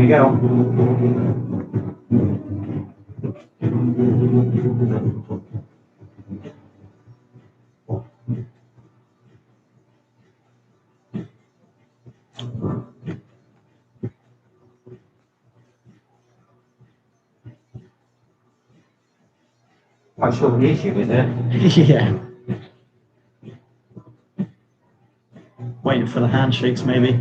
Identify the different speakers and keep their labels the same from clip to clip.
Speaker 1: Jeremy, get on. Quite sure the issue with it.
Speaker 2: Yeah. Waiting for the handshakes, maybe.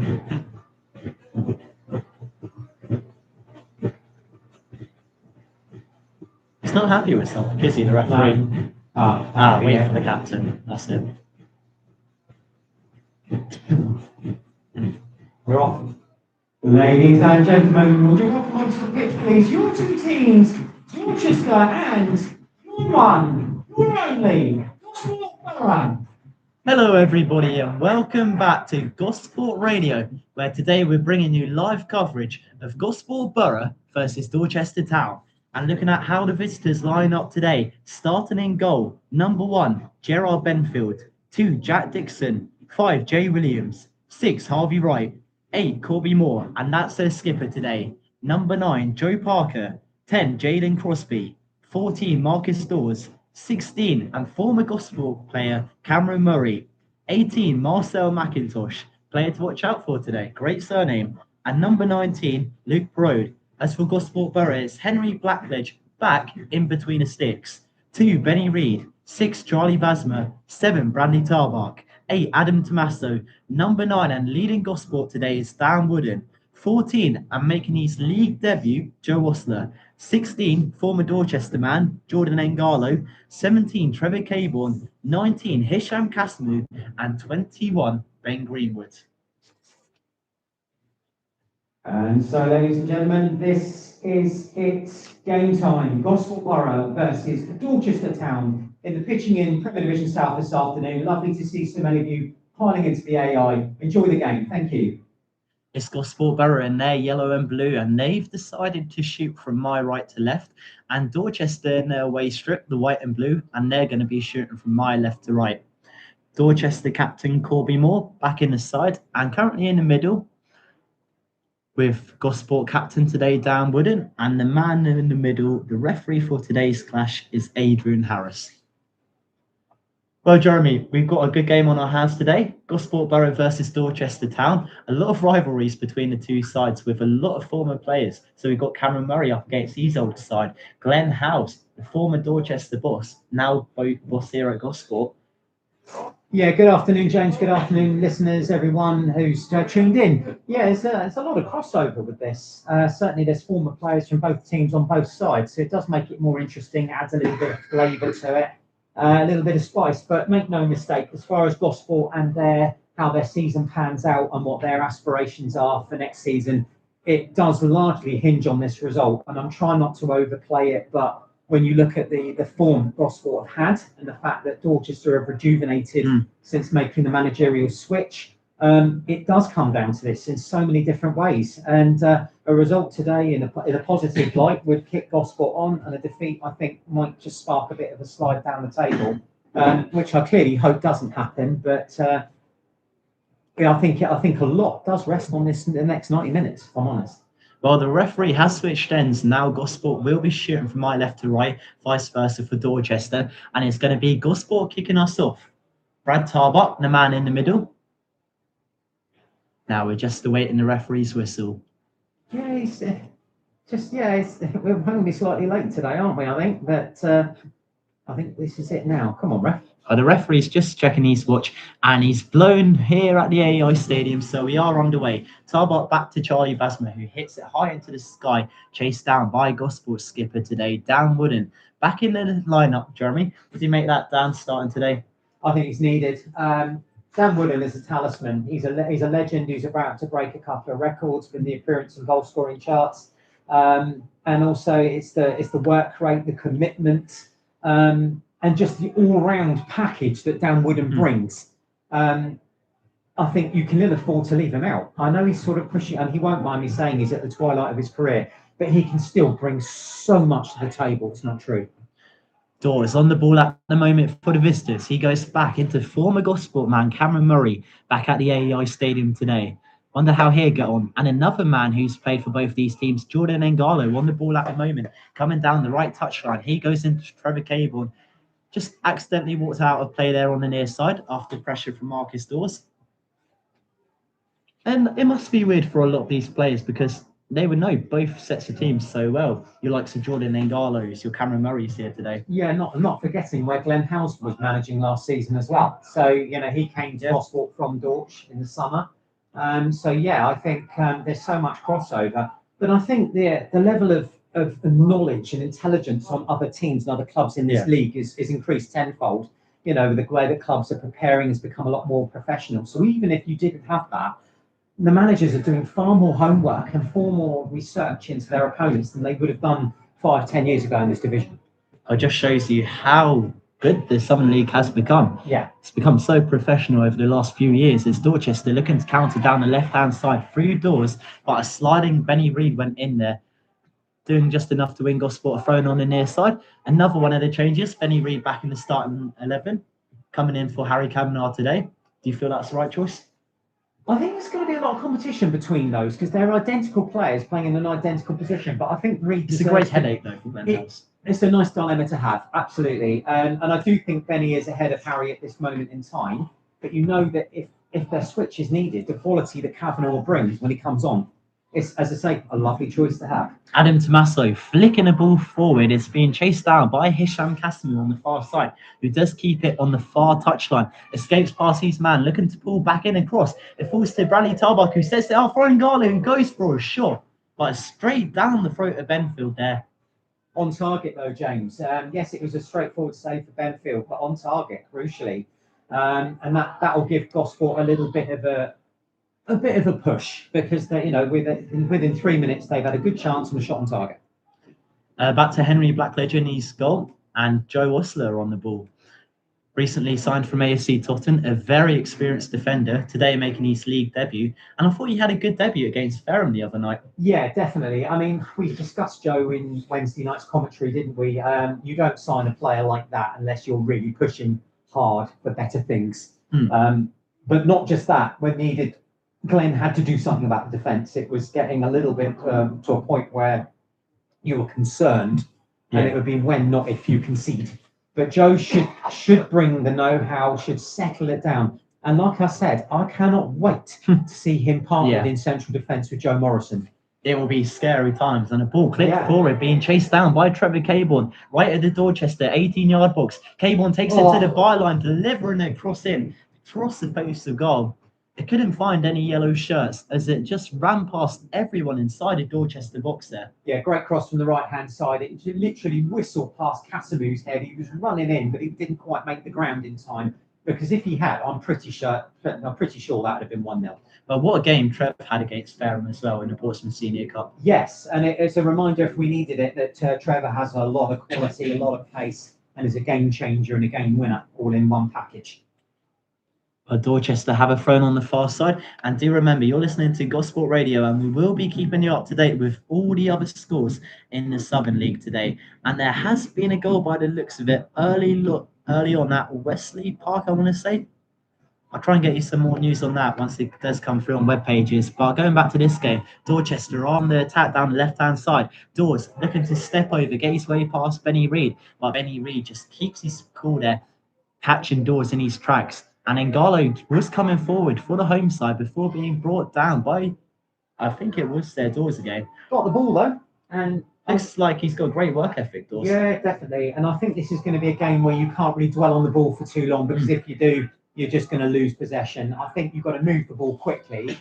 Speaker 2: He's not happy with something, is he, the referee?
Speaker 1: No.
Speaker 2: Waiting for the captain. That's it.
Speaker 1: We're off. Ladies and gentlemen, would you welcome onto the pitch, please, your two teams, Dorchester and your one, your only, Gosport Borough.
Speaker 2: Hello everybody and welcome back to Gosport Radio, where today we're bringing you live coverage of Gosport Borough versus Dorchester Town and looking at how the visitors line up today. Starting in goal, number 1, Gerard Benfield, 2, Jack Dixon, 5, Jay Williams, 6, Harvey Wright, 8, Corby Moore, and that's their skipper today. Number 9, Joe Parker, 10, Jaden Crosby, 14, Marcus Dawes, 16, and former Gosport player Cameron Murray, 18, Marcel McIntosh, player to watch out for today, great surname, and number 19, Luke Brode. As for Gosport Borough, it's Henry Blackledge back in between the sticks, 2, Benny Reid, 6, Charlie Basma, 7, Brandy Tarbuck, 8, Adam Tomaso, number 9, and leading Gosport today is Dan Wooden, 14, and making his league debut, Joe Osler, 16, former Dorchester man, Jordan Engalo, 17, Trevor Caborn, 19, Hisham Kasmu, and 21, Ben Greenwood.
Speaker 1: And so, ladies and gentlemen, this is it's game time. Gosport Borough versus Dorchester Town in the Pitching In Premier Division South this afternoon. Lovely to see so many of you piling into the AI. Enjoy the game. Thank you.
Speaker 2: It's Gosport Borough and they're yellow and blue, and they've decided to shoot from my right to left, and Dorchester in their away strip, the white and blue, and they're going to be shooting from my left to right. Dorchester captain Corby Moore back in the side, and currently in the middle with Gosport captain today, Dan Wooden, and the man in the middle, the referee for today's clash, is Adrian Harris. Well, Jeremy, we've got a good game on our hands today. Gosport Borough versus Dorchester Town. A lot of rivalries between the two sides with a lot of former players. So we've got Cameron Murray up against his old side. Glenn House, the former Dorchester boss, now boss here at Gosport.
Speaker 1: Yeah, good afternoon, James. Good afternoon, listeners, everyone who's tuned in. Yeah, there's a lot of crossover with this. Certainly there's former players from both teams on both sides, so it does make it more interesting, adds a little bit of flavour to it. A little bit of spice, but make no mistake, as far as Gosport and how their season pans out and what their aspirations are for next season, it does largely hinge on this result. And I'm trying not to overplay it, but when you look at the form Gosport have had and the fact that Dorchester have rejuvenated since making the managerial switch, it does come down to this in so many different ways. And a result today in a positive light would kick Gosport on, and a defeat, I think, might just spark a bit of a slide down the table, which I clearly hope doesn't happen. But I think a lot does rest on this in the next 90 minutes, if I'm honest.
Speaker 2: Well, the referee has switched ends. Now Gosport will be shooting from my left to right, vice versa for Dorchester, and it's going to be Gosport kicking us off. Brad Tarbuck, the man in the middle. Now we're just awaiting the referee's whistle.
Speaker 1: Yeah, we're only slightly late today, aren't we? I think, but I think this is it now. Come on, ref.
Speaker 2: The referee's just checking his watch, and he's blown here at the AEI Stadium, so we are underway. Tarbuck back to Charlie Basma, who hits it high into the sky, chased down by Gosport skipper today, Dan Wooden. Back in the lineup, Jeremy. Did you make that Dan starting today?
Speaker 1: I think it's needed. Dan Wooden is a talisman. He's a legend who's about to break a couple of records with the appearance and goal scoring charts, and also it's the work rate, the commitment, and just the all-round package that Dan Wooden brings. I think you can ill afford to leave him out. I know he's sort of pushing, and he won't mind me saying he's at the twilight of his career, but he can still bring so much to the table. It's not true.
Speaker 2: Dawes on the ball at the moment for the visitors. He goes back into former Gosport man Cameron Murray back at the AEI Stadium today. Wonder how he'll get on. And another man who's played for both these teams, Jordan Engalo, on the ball at the moment, coming down the right touchline. He goes into Trevor Cable, just accidentally walks out of play there on the near side after pressure from Marcus Dawes. And it must be weird for a lot of these players because they would know both sets of teams so well. Your likes of Jordan Engalo's, your Cameron Murray's here today.
Speaker 1: Yeah, not forgetting where Glenn House was managing last season as well. So, he came to Gosport from Dorch in the summer. So, yeah, I think there's so much crossover. But I think the level of knowledge and intelligence on other teams and other clubs in this league is increased tenfold. The way that clubs are preparing has become a lot more professional. So even if you didn't have that, the managers are doing far more homework and far more research into their opponents than they would have done 5-10 years ago in this division.
Speaker 2: It just shows you how good the Southern League has become.
Speaker 1: Yeah.
Speaker 2: It's become so professional over the last few years. It's Dorchester looking to counter down the left-hand side through doors, but a sliding Benny Reid went in there, doing just enough to win Gosport a throw on the near side. Another one of the changes, Benny Reid back in the starting 11, coming in for Harry Kavanagh today. Do you feel that's the right choice?
Speaker 1: I think there's going to be a lot of competition between those because they're identical players playing in an identical position. But I think Reid
Speaker 2: It's a great headache, though, for Glenn House.
Speaker 1: It's a nice dilemma to have, absolutely. And I do think Benny is ahead of Harry at this moment in time. But that if their switch is needed, the quality that Kavanagh brings when he comes on, it's, as I say, a lovely choice to have.
Speaker 2: Adam Tommaso flicking the ball forward. It's being chased down by Hisham Casimir on the far side, who does keep it on the far touchline. Escapes past his man, looking to pull back in and cross. It falls to Bradley Tarbuck, who sets it out for Ngalo, who goes for a shot. But straight down the throat of Benfield there.
Speaker 1: On target, though, James. Yes, it was a straightforward save for Benfield, but on target, crucially. And that'll give Gosport a little bit of a push because they, within 3 minutes they've had a good chance and a shot on target.
Speaker 2: Back to Henry Blackledge in his goal and Joe Osler on the ball. Recently signed from AFC Totton, a very experienced defender, today making his league debut. And I thought he had a good debut against Ferrum the other night.
Speaker 1: Yeah, definitely. I mean, we discussed Joe in Wednesday night's commentary, didn't we? You don't sign a player like that unless you're really pushing hard for better things. But not just that. When needed, Glenn had to do something about the defence. It was getting a little bit to a point where you were concerned, and it would be when, not if, you concede. But Joe should bring the know-how, should settle it down. And like I said, I cannot wait to see him partnered in central defence with Joe Morrison.
Speaker 2: It will be scary times. And a ball clipped forward, being chased down by Trevor Caborn, right at the Dorchester 18-yard box. Caborn takes it to the byline, delivering it across the post of goal. It couldn't find any yellow shirts as it just ran past everyone inside the Dorchester box there.
Speaker 1: Yeah, great cross from the right-hand side. It literally whistled past Casimir's head. He was running in, but he didn't quite make the ground in time. Because if he had, I'm pretty sure that would have been 1-0.
Speaker 2: But what a game Trev had against Ferrum as well in the Portsmouth Senior Cup.
Speaker 1: Yes, and it's a reminder, if we needed it, that Trevor has a lot of quality, a lot of pace, and is a game changer and a game winner, all in one package.
Speaker 2: Dorchester have a thrown on the far side. And do remember, you're listening to Gosport Radio, and we will be keeping you up to date with all the other scores in the Southern League today. And there has been a goal by the looks of it early on at Wesley Park, I want to say. I'll try and get you some more news on that once it does come through on web pages. But going back to this game, Dorchester on the attack down the left-hand side. Dawes looking to step over, get his way past Benny Reid. But Benny Reid just keeps his cool there, catching Dawes in his tracks. And Ngalo was coming forward for the home side before being brought down by, I think it was their Dawes again.
Speaker 1: Got the ball, though. And
Speaker 2: looks like he's got great work ethic, Dawes.
Speaker 1: Yeah, definitely. And I think this is going to be a game where you can't really dwell on the ball for too long, because if you do, you're just going to lose possession. I think you've got to move the ball quickly.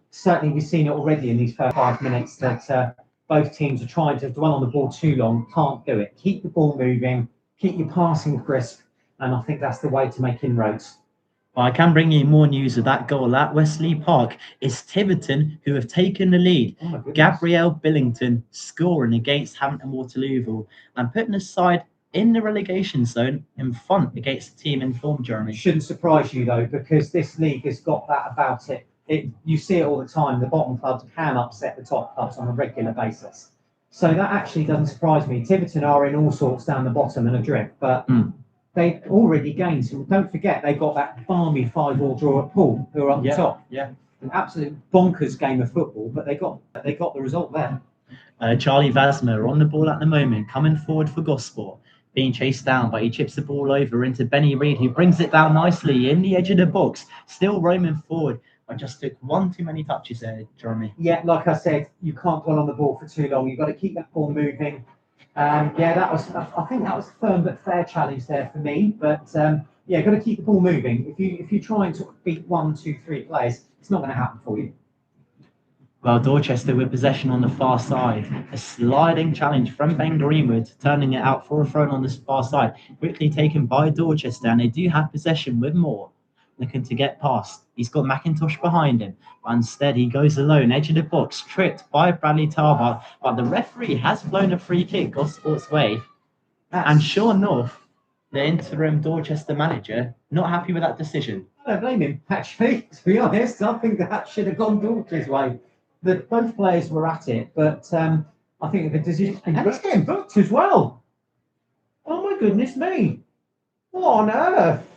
Speaker 1: Certainly, we've seen it already in these first 5 minutes that both teams are trying to dwell on the ball too long. Can't do it. Keep the ball moving. Keep your passing crisp. And I think that's the way to make inroads.
Speaker 2: Well, I can bring you more news of that goal at Wesley Park. It's Tiverton who have taken the lead. Gabrielle Billington scoring against Hampton Waterlooville and putting us side in the relegation zone in front against the team in form, Jeremy.
Speaker 1: Shouldn't surprise you, though, because this league has got that about it. You see it all the time. The bottom clubs can upset the top clubs on a regular basis. So that actually doesn't surprise me. Tiverton are in all sorts down the bottom and adrift, but they've already gained some. Don't forget, they got that balmy 5-all draw at Poole, who are up the top.
Speaker 2: Yeah.
Speaker 1: an absolute bonkers game of football, but they got the result there.
Speaker 2: Charlie Vasmer on the ball at the moment, coming forward for Gosport, being chased down, but he chips the ball over into Benny Reid, who brings it down nicely in the edge of the box, still roaming forward. I just took one too many touches there, Jeremy.
Speaker 1: Yeah, like I said, you can't dwell on the ball for too long. You've got to keep that ball moving. Yeah, I think that was a firm but fair challenge there for me. But yeah, got to keep the ball moving. If you try and sort of beat 1, 2, 3 players, it's not going to happen for you.
Speaker 2: Well, Dorchester with possession on the far side. A sliding challenge from Ben Greenwood, turning it out for a throw on the far side. Quickly taken by Dorchester, and they do have possession with Moore. Looking to get past. He's got McIntosh behind him. But instead, he goes alone, edge of the box, tripped by Bradley Tarbart. But the referee has blown a free kick Gosport's way. And Sean North, the interim Dorchester manager, not happy with that decision.
Speaker 1: I don't blame him, actually. To be honest, I think that should have gone Dorchester's way. Both players were at it, but I think the decision. And it's getting booked as well. Oh my goodness me! What on earth?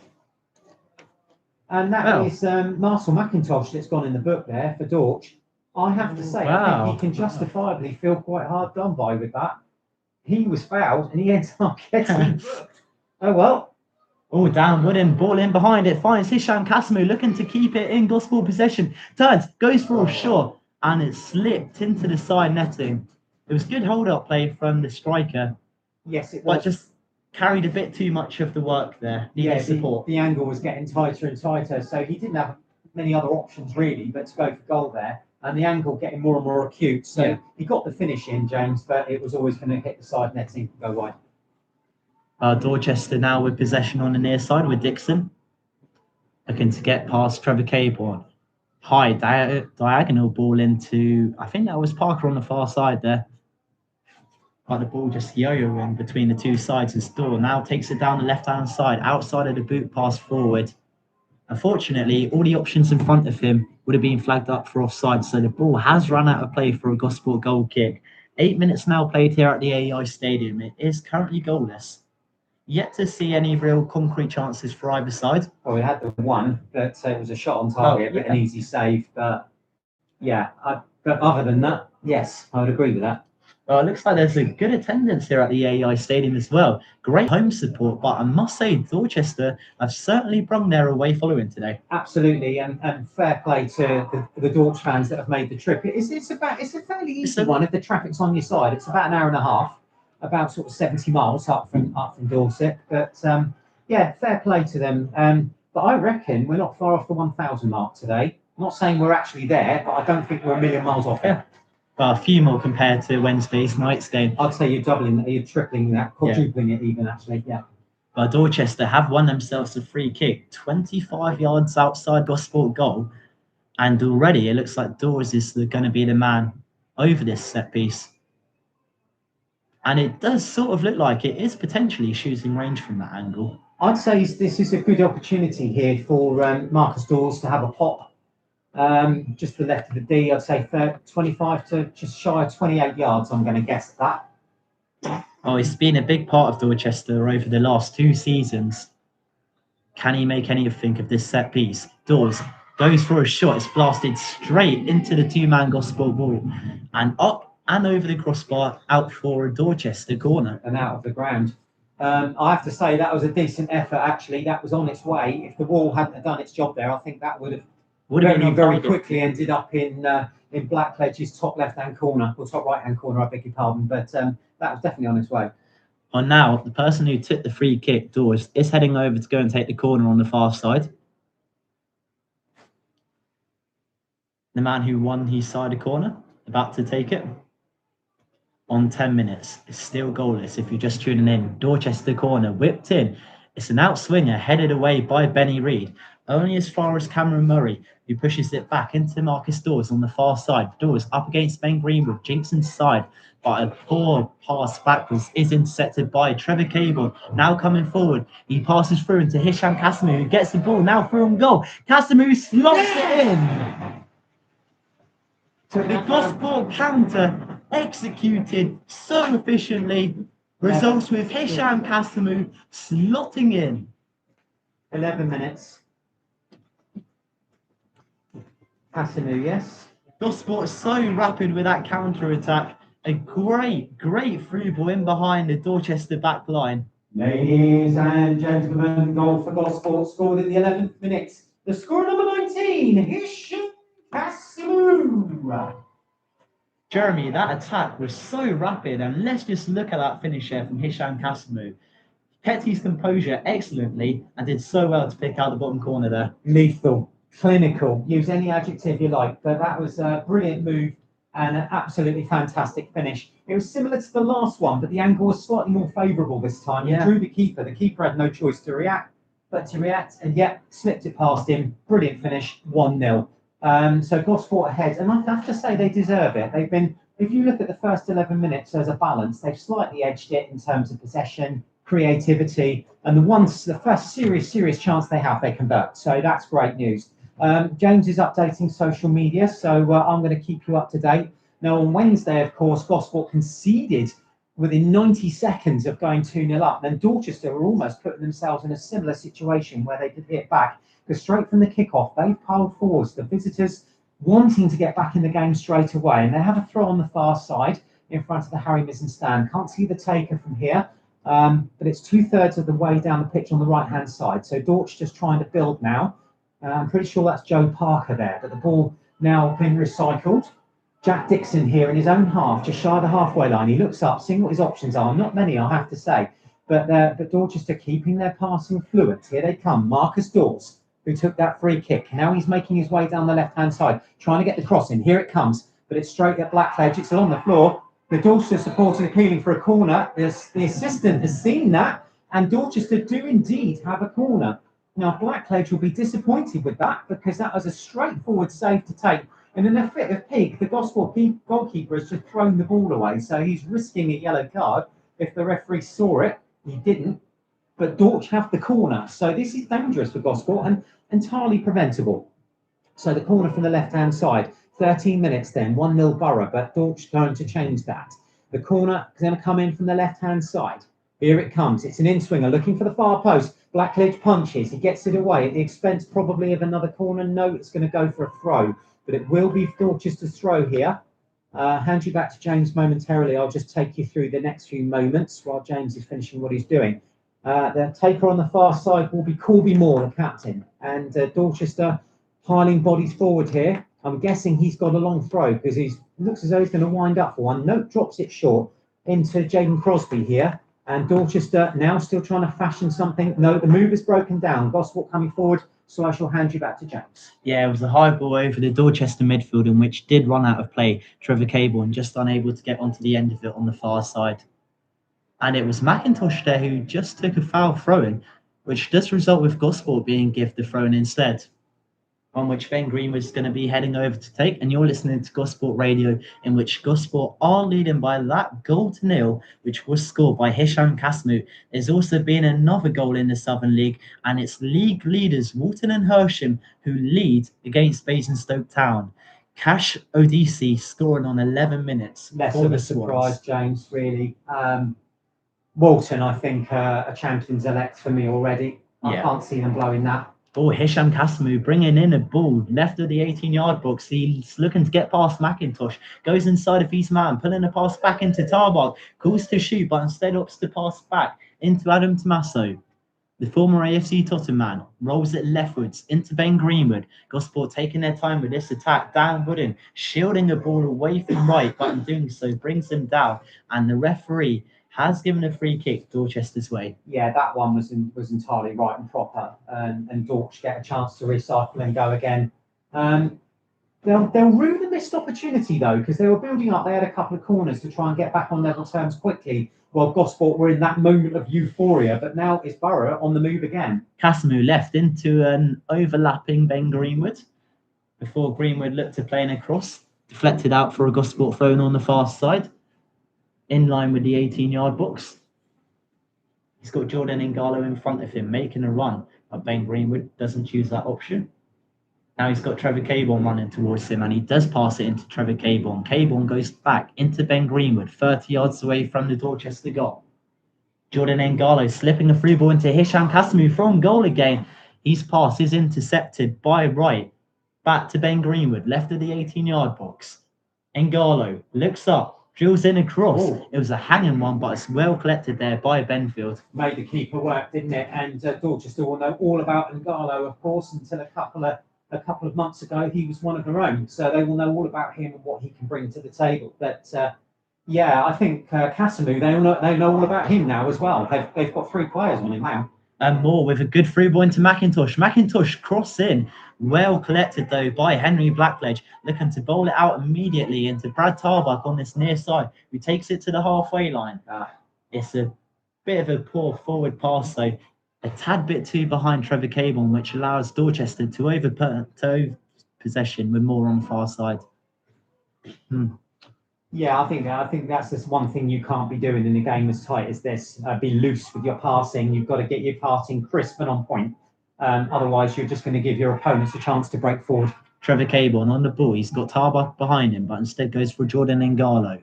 Speaker 1: And that is Marcel McIntosh that's gone in the book there for Dorch. I have to say, I think he can justifiably feel quite hard done by with that. He was fouled and he ends up getting booked. Oh well.
Speaker 2: Oh, down Wooden, ball in behind it, finds Hisham Kasimu looking to keep it in Gospel possession. Turns, goes for a shot, and it slipped into the side netting. It was good hold-up play from the striker.
Speaker 1: Yes, it was.
Speaker 2: But just carried a bit too much of the work there. Needed support.
Speaker 1: The angle was getting tighter and tighter, so he didn't have many other options really but to go for goal there. And the angle getting more and more acute. So he got the finish in, James, but it was always going to hit the side netting and go wide.
Speaker 2: Dorchester now with possession on the near side with Dixon. Looking to get past Trevor Caborn. High diagonal ball into, I think that was Parker on the far side there. But the ball just yo-yoing between the two sides and Storr now takes it down the left-hand side, outside of the boot pass forward. Unfortunately, all the options in front of him would have been flagged up for offside, so the ball has run out of play for a Gosport goal kick. 8 minutes now played here at the AEI Stadium. It is currently goalless. Yet to see any real concrete chances for either side.
Speaker 1: Well, we had the one, but it was a shot on target, but an easy save. But yeah, but other than that, yes, I would agree with that.
Speaker 2: Well, it looks like there's a good attendance here at the AEI Stadium as well. Great home support, but I must say Dorchester have certainly brung their away following today.
Speaker 1: Absolutely, and fair play to the Dorch fans that have made the trip. It's a fairly easy one if the traffic's on your side. It's about an hour and a half. About sort of 70 miles up from Dorset, but yeah, fair play to them. But I reckon we're not far off the 1,000 mark today. I'm not saying we're actually there, but I don't think we're a million miles off it.
Speaker 2: Well, a few more compared to Wednesday's night's game.
Speaker 1: I'd say you're doubling that, you're tripling that, quadrupling it even actually. Yeah.
Speaker 2: But Dorchester have won themselves a free kick, 25 yards outside Gosport goal, and already it looks like Dawes is going to be the man over this set piece. And it does sort of look like it is potentially shooting range from that angle.
Speaker 1: I'd say this is a good opportunity here for Marcus Dawes to have a pop. Just the left of the D, I'd say 25 to just shy of 28 yards, I'm going to guess at that.
Speaker 2: Oh, he's been a big part of Dorchester over the last 2 seasons. Can he make anything of this set piece? Dawes goes for a shot. It's blasted straight into the 2-man Gosport wall and up and over the crossbar, out for a Dorchester corner.
Speaker 1: And out of the ground. I have to say that was a decent effort, actually. That was on its way. If the wall hadn't done its job there, I think that would have very quickly ended up in Blackledge's top left-hand corner, or top right-hand corner, I beg your pardon. But that was definitely on its way.
Speaker 2: And now, the person who took the free kick, Dawes, is heading over to go and take the corner on the far side. The man who won his side of corner, about to take it. On 10 minutes, it's still goalless if you're just tuning in. Dorchester corner, whipped in. It's an outswinger headed away by Benny Reid, only as far as Cameron Murray, who pushes it back into Marcus Dawes on the far side. Dawes up against Ben Greenwood, jinks inside, but a poor pass backwards is intercepted by Trevor Cable. Now coming forward, he passes through into Hisham Kasimu, who gets the ball now through on goal. Kasimu slots it in. The Gosport counter executed so efficiently, results with Hisham Kasimu slotting in.
Speaker 1: 11 minutes. Hasanu, yes.
Speaker 2: Gosport so rapid with that counter attack. A great through ball in behind the Dorchester back line.
Speaker 1: Ladies and gentlemen, goal for Gosport scored in the 11th minute. The score number 19, Hisham Hasanu.
Speaker 2: Jeremy, that attack was so rapid, and let's just look at that finish there from Hisham Kasamu. Kept his composure excellently and did so well to pick out the bottom corner there.
Speaker 1: Lethal, clinical, use any adjective you like, but that was a brilliant move and an absolutely fantastic finish. It was similar to the last one, but the angle was slightly more favourable this time. He drew the keeper. The keeper had no choice to react, and yet slipped it past him. Brilliant finish, 1-0. So Gosport ahead, and I have to say they deserve it. They've been, if you look at the first 11 minutes as a balance, they've slightly edged it in terms of possession, creativity, and the first serious chance they have, they convert. So that's great news. James is updating social media, so I'm going to keep you up to date. Now on Wednesday, of course, Gosport conceded within 90 seconds of going 2-0 up. Then Dorchester were almost putting themselves in a similar situation where they could hit back. Because straight from the kickoff, they piled forwards. The visitors wanting to get back in the game straight away. And they have a throw on the far side in front of the Harry Mizzen stand. Can't see the taker from here, but it's 2/3 of the way down the pitch on the right-hand side. So Dorch just trying to build now. I'm pretty sure that's Joe Parker there, but the ball now been recycled. Jack Dixon here in his own half, just shy of the halfway line. He looks up, seeing what his options are. Not many, I have to say. But Dorchester keeping their passing fluent. Here they come. Marcus Dawes, who took that free kick. Now he's making his way down the left-hand side, trying to get the cross in. Here it comes, but it's straight at Blackledge. It's on the floor. The Dorchester supporter appealing for a corner. The assistant has seen that, and Dorchester do indeed have a corner. Now, Blackledge will be disappointed with that because that was a straightforward save to take. And in a fit of pique, the Gosport goalkeeper has just thrown the ball away, so he's risking a yellow card. If the referee saw it, he didn't. But Dorch have the corner, so this is dangerous for Gosport and entirely preventable. So the corner from the left-hand side, 13 minutes then, 1-0 Borough, but Dorch going to change that. The corner is going to come in from the left-hand side. Here it comes. It's an in-swinger looking for the far post. Blackledge punches. He gets it away at the expense probably of another corner. No, it's going to go for a throw, but it will be Dorchester's throw here. Hand you back to James momentarily. I'll just take you through the next few moments while James is finishing what he's doing. The taker on the far side will be Corby Moore, the captain, and Dorchester piling bodies forward here. I'm guessing he's got a long throw because he looks as though he's going to wind up for one. Nope, drops it short into Jaden Crosby here. And Dorchester now still trying to fashion something. No, the move is broken down. Gosport coming forward, so I shall hand you back to James.
Speaker 2: Yeah, it was a high ball over the Dorchester midfield, in which did run out of play. Trevor Cable and just unable to get onto the end of it on the far side. And it was McIntosh there who just took a foul throw-in, which does result with Gosport being given the throw-in instead, on which Ben Green was going to be heading over to take. And you're listening to Gosport Radio, in which Gosport are leading by that goal to nil, which was scored by Hisham Kasmu. There's also been another goal in the Southern League, and it's league leaders Walton and Hersham who lead against Basingstoke Town. Cash Odisi scoring on 11 minutes.
Speaker 1: Less of a surprise, James, really. Walton, I think, a champion's elect for me already. I can't see them blowing that.
Speaker 2: Oh, Hisham Kasmu bringing in a ball left of the 18-yard box. He's looking to get past McIntosh. Goes inside of his man, pulling a pass back into Tarbach. Calls to shoot, but instead opts to pass back into Adam Tommaso. The former AFC Tottenham man rolls it leftwards into Ben Greenwood. Gosport taking their time with this attack. Dan Wooden shielding the ball away from right, but in doing so brings him down. And the referee has given a free kick Dorchester's way.
Speaker 1: Yeah, that one was entirely right and proper, and Dorch get a chance to recycle and go again. They'll rue the missed opportunity though, because they were building up. They had a couple of corners to try and get back on level terms quickly, while Gosport were in that moment of euphoria. But now it's Borough on the move again.
Speaker 2: Casimir left into an overlapping Ben Greenwood before Greenwood looked to play an across, deflected out for a Gosport throw on the far side, in line with the 18-yard box. He's got Jordan Ingalo in front of him, making a run, but Ben Greenwood doesn't choose that option. Now he's got Trevor Caborn running towards him, and he does pass it into Trevor Caborn. Caborn goes back into Ben Greenwood, 30 yards away from the Dorchester goal. Jordan Ingalo slipping a through ball into Hisham Kasimu from goal again. His pass is intercepted by Wright, Back to Ben Greenwood, left of the 18-yard box. Ngalo looks up, drills in a cross.
Speaker 1: Oh.
Speaker 2: It was a hanging one, but it's well collected there by Benfield.
Speaker 1: Made the keeper work, didn't it? And Dorchester will know all about Ngalo, of course, until a couple of months ago he was one of their own. So they will know all about him and what he can bring to the table. But yeah, I think Casamu, they know all about him now as well. They've got 3 players on him now.
Speaker 2: And Moore with a good through ball into McIntosh. McIntosh cross in. Well collected though by Henry Blackledge, looking to bowl it out immediately into Brad Tarbuck on this near side, who takes it to the halfway line. It's a bit of a poor forward pass though, a tad bit too behind Trevor Cable, which allows Dorchester to over possession with Moore on the far side. Yeah,
Speaker 1: I think that's just one thing you can't be doing in a game as tight as this. Be loose with your passing. You've got to get your passing crisp and on point. Otherwise, you're just going to give your opponents a chance to break forward.
Speaker 2: Trevor Cable, and on the ball, he's got Tarbuck behind him, but instead goes for Jordan Ngalo,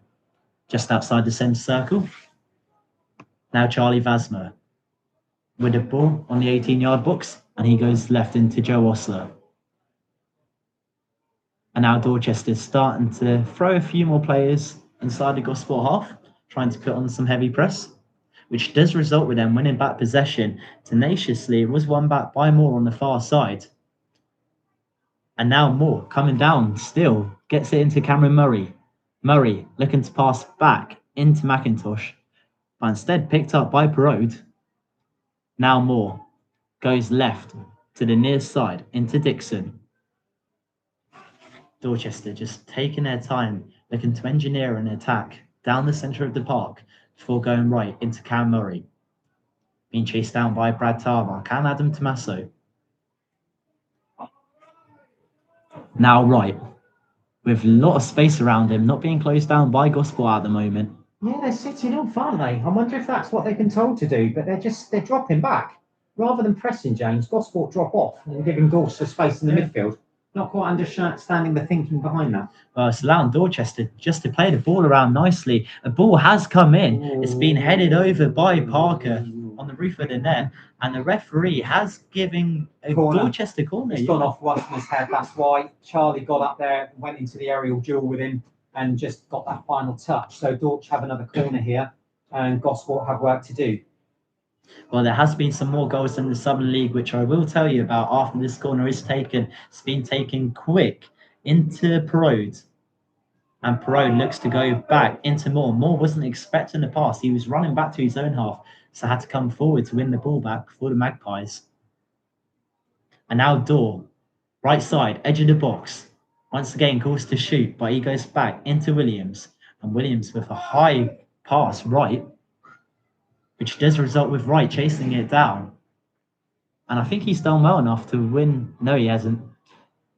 Speaker 2: just outside the centre circle. Now Charlie Vasmer with the ball on the 18-yard box, and he goes left into Joe Osler. And now Dorchester's starting to throw a few more players inside the Gosport half, trying to put on some heavy press, which does result with them winning back possession tenaciously. It was won back by Moore on the far side. And now Moore coming down still, gets it into Cameron Murray. Murray looking to pass back into McIntosh, but instead picked up by Parode. Now Moore goes left to the near side into Dixon. Dorchester just taking their time, looking to engineer an attack down the centre of the park before going right into Cam Murray. Being chased down by Brad Tarbuck and Adam Tommaso. Now right, with a lot of space around him, not being closed down by Gosport at the moment.
Speaker 1: Yeah, they're sitting up, aren't they? I wonder if that's what they've been told to do, but they're dropping back. Rather than pressing James, Gosport drop off and giving Dorchester space in the midfield. Not quite understanding the thinking behind that.
Speaker 2: Well, it's allowing Dorchester just to play the ball around nicely. A ball has come in. It's been headed over by Parker on the roof of the net, and the referee has given a Dorchester corner.
Speaker 1: It's gone off once in his head. That's why Charlie got up there, went into the aerial duel with him, and just got that final touch. So Dorch have another corner here, and Gosport have work to do.
Speaker 2: Well, there has been some more goals in the Southern League, which I will tell you about after this corner is taken. It's been taken quick into Parode. And Parode looks to go back into Moore. Moore wasn't expecting the pass. He was running back to his own half, so had to come forward to win the ball back for the Magpies. And now Dorr, right side, edge of the box. Once again, calls to shoot, but he goes back into Williams. And Williams with a high pass right, which does result with Wright chasing it down. And I think he's done well enough to win. No, he hasn't,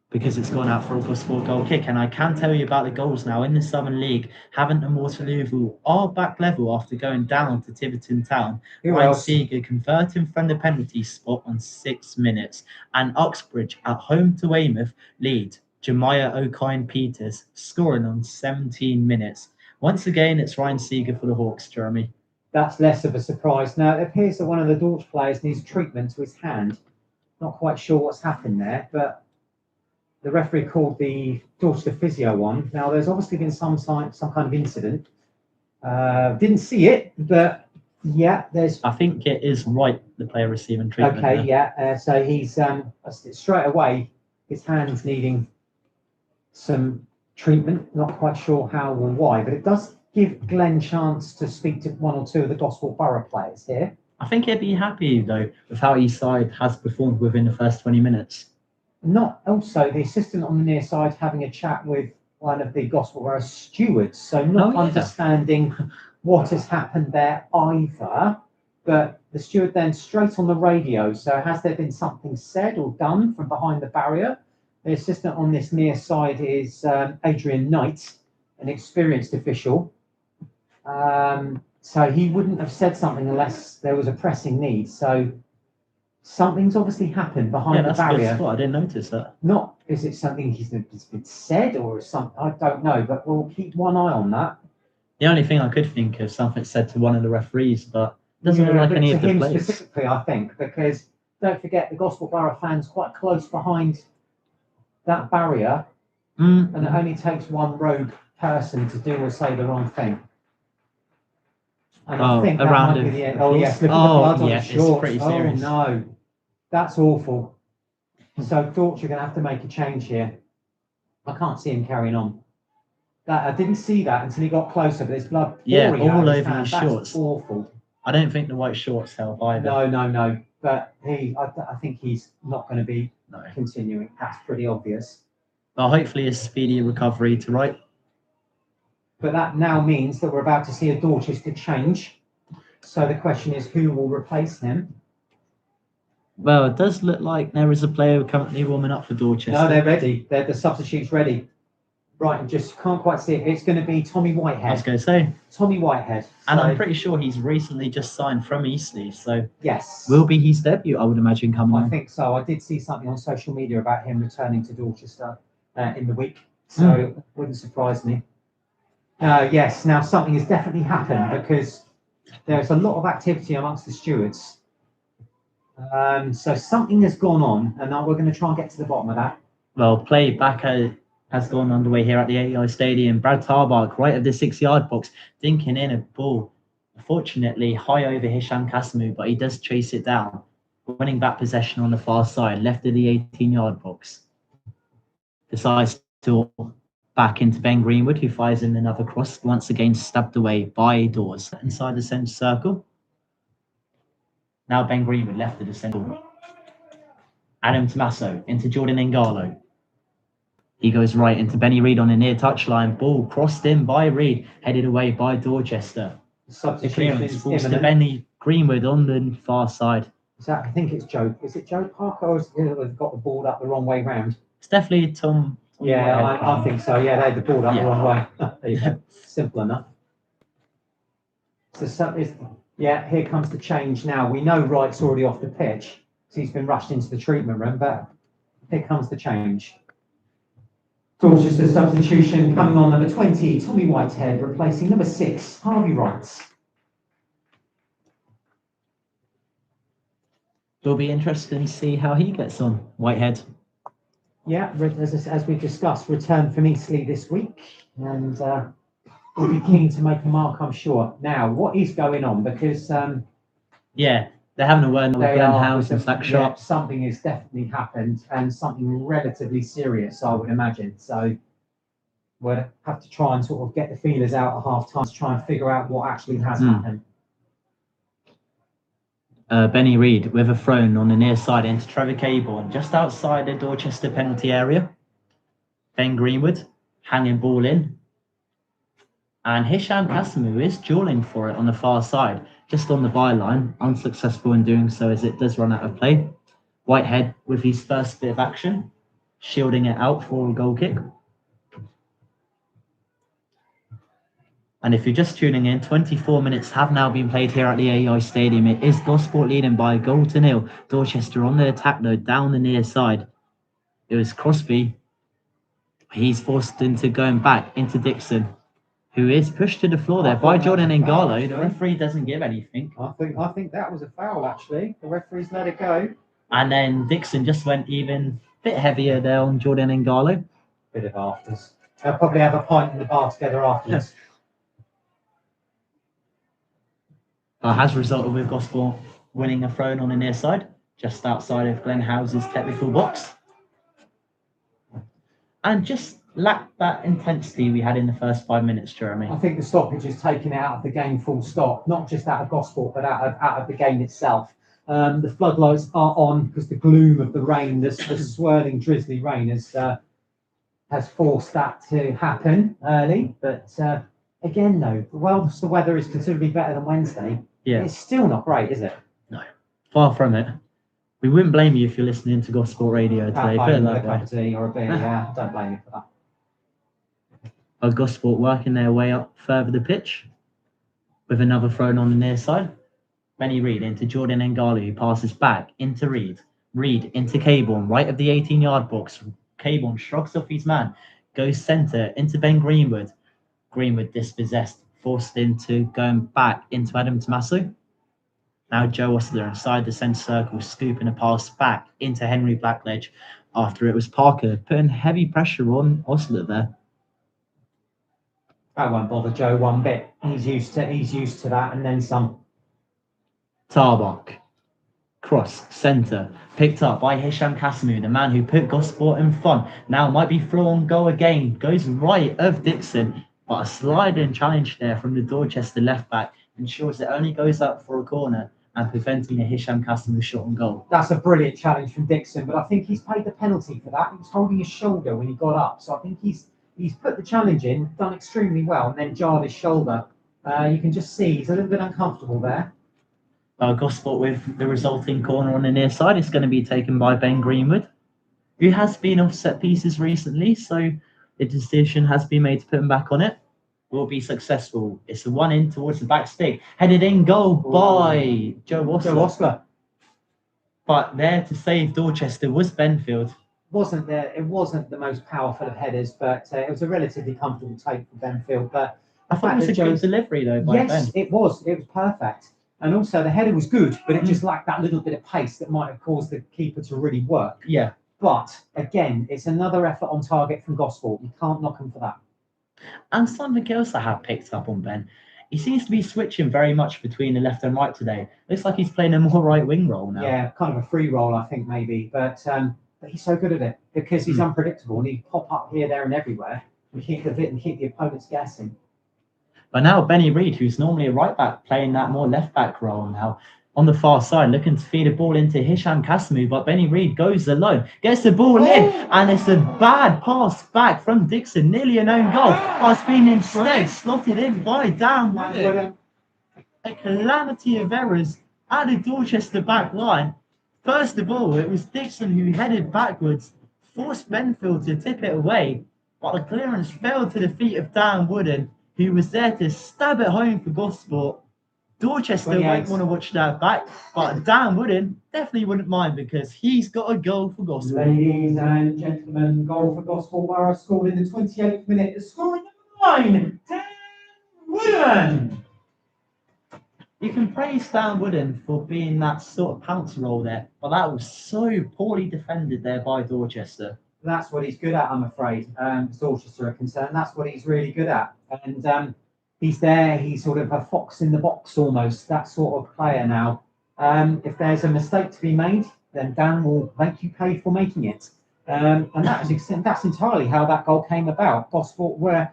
Speaker 2: because it's gone out for a Gosport goal kick. And I can tell you about the goals now in the Southern League. Havant and Waterlooville are back level after going down to Tiverton Town. Ryan Seeger converting from the penalty spot on 6 minutes. And Uxbridge at home to Weymouth lead Jemiah O'Kine-Peters, scoring on 17 minutes. Once again, it's Ryan Seeger for the Hawks, Jeremy.
Speaker 1: That's less of a surprise. Now, it appears that one of the Dorch players needs treatment to his hand. Not quite sure what's happened there, but the referee called the Dorchester physio on. Now, there's obviously been some kind of incident. Didn't see it, but yeah, there's...
Speaker 2: I think it is Wright, the player receiving treatment.
Speaker 1: Okay, yeah. So he's straight away, his hand's needing some treatment. Not quite sure how or why, but it does give Glenn chance to speak to one or two of the Gosport Borough players here.
Speaker 2: I think he'd be happy, though, with how his side has performed within the first 20 minutes.
Speaker 1: Not also the assistant on the near side having a chat with one of the Gosport Borough stewards, so not understanding what has happened there either. But the steward then straight on the radio. So has there been something said or done from behind the barrier? The assistant on this near side is Adrian Knight, an experienced official. So he wouldn't have said something unless there was a pressing need. So something's obviously happened behind the barrier.
Speaker 2: Good spot. I didn't notice that.
Speaker 1: Not, is it something he's been said or something? I don't know, but we'll keep one eye on that.
Speaker 2: The only thing I could think of, something said to one of the referees, but it doesn't look like any of the players.
Speaker 1: Specifically, I think, because don't forget the Gosport Borough fans quite close behind that barrier,
Speaker 2: Mm.
Speaker 1: and it only takes one rogue person to do or say the wrong thing. And I think that might be the end. Oh yes, look at the blood on his shorts.
Speaker 2: It's pretty serious.
Speaker 1: Oh no, that's awful. So Dorch, you're going to have to make a change here. I can't see him carrying on. That I didn't see that until he got closer, but there's blood pouring out
Speaker 2: all
Speaker 1: of his
Speaker 2: over
Speaker 1: hand.
Speaker 2: his
Speaker 1: That's
Speaker 2: shorts.
Speaker 1: awful.
Speaker 2: I don't think the white shorts help either.
Speaker 1: No. But I think he's not going to be
Speaker 2: No.
Speaker 1: continuing. That's pretty obvious.
Speaker 2: Well, hopefully a speedy recovery to right.
Speaker 1: But that now means that we're about to see a Dorchester change. So the question is, who will replace him?
Speaker 2: Well, it does look like there is a player currently warming up for Dorchester.
Speaker 1: No, they're ready. The substitute's ready. Right, I just can't quite see it. It's going to be Tommy Whitehead.
Speaker 2: I was going to say.
Speaker 1: Tommy Whitehead.
Speaker 2: And
Speaker 1: So,
Speaker 2: I'm pretty sure he's recently just signed from Eastleigh, so
Speaker 1: yes,
Speaker 2: will be his debut, I would imagine, coming
Speaker 1: I
Speaker 2: on.
Speaker 1: think so. I did see something on social media about him returning to Dorchester in the week, so wouldn't surprise me. Yes, now something has definitely happened because there's a lot of activity amongst the stewards. So something has gone on, and now we're going to try and get to the bottom of that.
Speaker 2: Well, play back has gone underway here at the AEI Stadium. Brad Tarbuck, right of the 6-yard box, dinking in a ball. Unfortunately, high over Hisham Kasamu, but he does chase it down. Winning back possession on the far side, left of the 18-yard box. Decides to back into Ben Greenwood, who fires in another cross, once again stabbed away by Dawes inside the centre circle. Now Ben Greenwood left of the centre. Adam Tommaso into Jordan Ngalo. He goes right into Benny Reid on the near touchline. Ball crossed in by Reid, headed away by Dorchester. The clearance falls to Benny Greenwood on the far side.
Speaker 1: I think it's Joe. Is it Joe Parker, or has it got the ball up the wrong way round?
Speaker 2: It's definitely Tom.
Speaker 1: Yeah, I think so. Yeah, they had the ball up the wrong way. There you go. Simple enough. So, here comes the change now. We know Wright's already off the pitch, so he's been rushed into the treatment room, but here comes the change. Dorchester substitution coming on number 20, Tommy Whitehead, replacing number 6, Harvey Wright.
Speaker 2: It'll be interesting to see how he gets on, Whitehead.
Speaker 1: Yeah, as we've discussed, returned from Eastleigh this week, and will be keen to make a mark, I'm sure. Now, what is going on? Because
Speaker 2: they're having a word with Glenn House and Zach Sharp.
Speaker 1: Something has definitely happened, and something relatively serious, I would imagine. So we'll have to try and sort of get the feelers out at half time to try and figure out what actually has happened.
Speaker 2: Benny Reid with a throw on the near side into Trevor Caborn, just outside the Dorchester penalty area. Ben Greenwood hanging ball in. And Hisham Kasamu is dueling for it on the far side, just on the byline, unsuccessful in doing so as it does run out of play. Whitehead with his first bit of action, shielding it out for a goal kick. And if you're just tuning in, 24 minutes have now been played here at the AEI Stadium. It is Gosport leading by a goal to nil. Dorchester on the attack though, down the near side. It was Crosby. He's forced into going back into Dixon, who is pushed to the floor there by Jordan Ngalo. The referee doesn't give anything.
Speaker 1: I think that was a foul, actually. The referee's let it go.
Speaker 2: And then Dixon just went even a bit heavier there on Jordan Ngalo.
Speaker 1: Bit of afters. They'll probably have a pint in the bar together afterwards.
Speaker 2: Has resulted with Gosport winning a throw on the near side, just outside of Glenn House's technical box. And just lacked that intensity we had in the first 5 minutes, Jeremy.
Speaker 1: I think the stoppage has taken it out of the game full stop, not just out of Gosport, but out of the game itself. The floodlights are on because the gloom of the rain, the swirling, drizzly rain has forced that to happen early. But again, though, whilst the weather is considerably better than Wednesday, it's still not great, is it?
Speaker 2: No, far from it. We wouldn't blame you if you're listening to Gosport Radio today. Put it
Speaker 1: With a
Speaker 2: that
Speaker 1: cup
Speaker 2: way.
Speaker 1: of tea or a beer, yeah, don't blame you for that.
Speaker 2: Gosport working their way up further the pitch with another throw on the near side. Benny Reid into Jordan Ngalo, who passes back into Reid. Reid into Caborn, right of the 18-yard box. Caborn shrugs off his man, goes centre into Ben Greenwood. Greenwood dispossessed, forced into going back into Adam Tommaso. Now Joe Ostler inside the centre circle, scooping a pass back into Henry Blackledge. after it was Parker putting heavy pressure on Osler there.
Speaker 1: That won't bother Joe one bit. He's used to that, and then some.
Speaker 2: Tarbach. Cross, centre, picked up by Hisham Kasimu, the man who put Gosport in front. Now might be through on goal again. Goes right of Dixon, but a sliding challenge there from the Dorchester left back ensures it only goes up for a corner and preventing a Hisham Kasimu shot on goal.
Speaker 1: That's a brilliant challenge from Dixon, but I think he's paid the penalty for that. He was holding his shoulder when he got up, so I think he's put the challenge in, done extremely well, and then jarred his shoulder. You can just see he's a little bit uncomfortable there.
Speaker 2: Gosport with the resulting corner on the near side. It's going to be taken by Ben Greenwood, who has been off set pieces recently, so the decision has been made to put him back on it. Will be successful. It's a one in towards the back stick, headed in goal by Joe Osler. But there to save Dorchester was Benfield.
Speaker 1: It wasn't the most powerful of headers, but it was a relatively comfortable take for Benfield. But
Speaker 2: I thought it was a good delivery though by Ben.
Speaker 1: Yes, it was perfect. And also the header was good, but it just lacked that little bit of pace that might have caused the keeper to really work.
Speaker 2: Yeah.
Speaker 1: But again, it's another effort on target from Gosport. You can't knock him for that.
Speaker 2: And something else I have picked up on Ben. He seems to be switching very much between the left and right today. Looks like he's playing a more right wing role now.
Speaker 1: Yeah, kind of a free role, I think, maybe. But he's so good at it because he's unpredictable and he pop up here, there, and everywhere and keep the opponents guessing.
Speaker 2: But now Benny Reid, who's normally a right back, playing that more left back role now. On the far side, looking to feed a ball into Hisham Kasimu, but Benny Reid goes alone, gets the ball in, and it's a bad pass back from Dixon, nearly an own goal. But it's been instead slotted in by Dan Woodard. A calamity of errors at the Dorchester back line. First of all, it was Dixon who headed backwards, forced Benfield to tip it away, but the clearance fell to the feet of Dan Woodard, who was there to stab it home for Gosport. Dorchester won't want to watch that back, but Dan Woodard definitely wouldn't mind because he's got a goal for Gosport.
Speaker 1: Ladies and gentlemen, goal for Gosport Borough scored in the 28th minute. The scoring number 9, Dan Woodard.
Speaker 2: You can praise Dan Woodard for being that sort of pounce role there, but that was so poorly defended there by Dorchester.
Speaker 1: That's what he's good at, I'm afraid. As Dorchester are concerned, that's what he's really good at. And he's there, he's sort of a fox in the box almost, that sort of player now. If there's a mistake to be made, then Dan will make you pay for making it. And that's entirely how that goal came about. Gosport were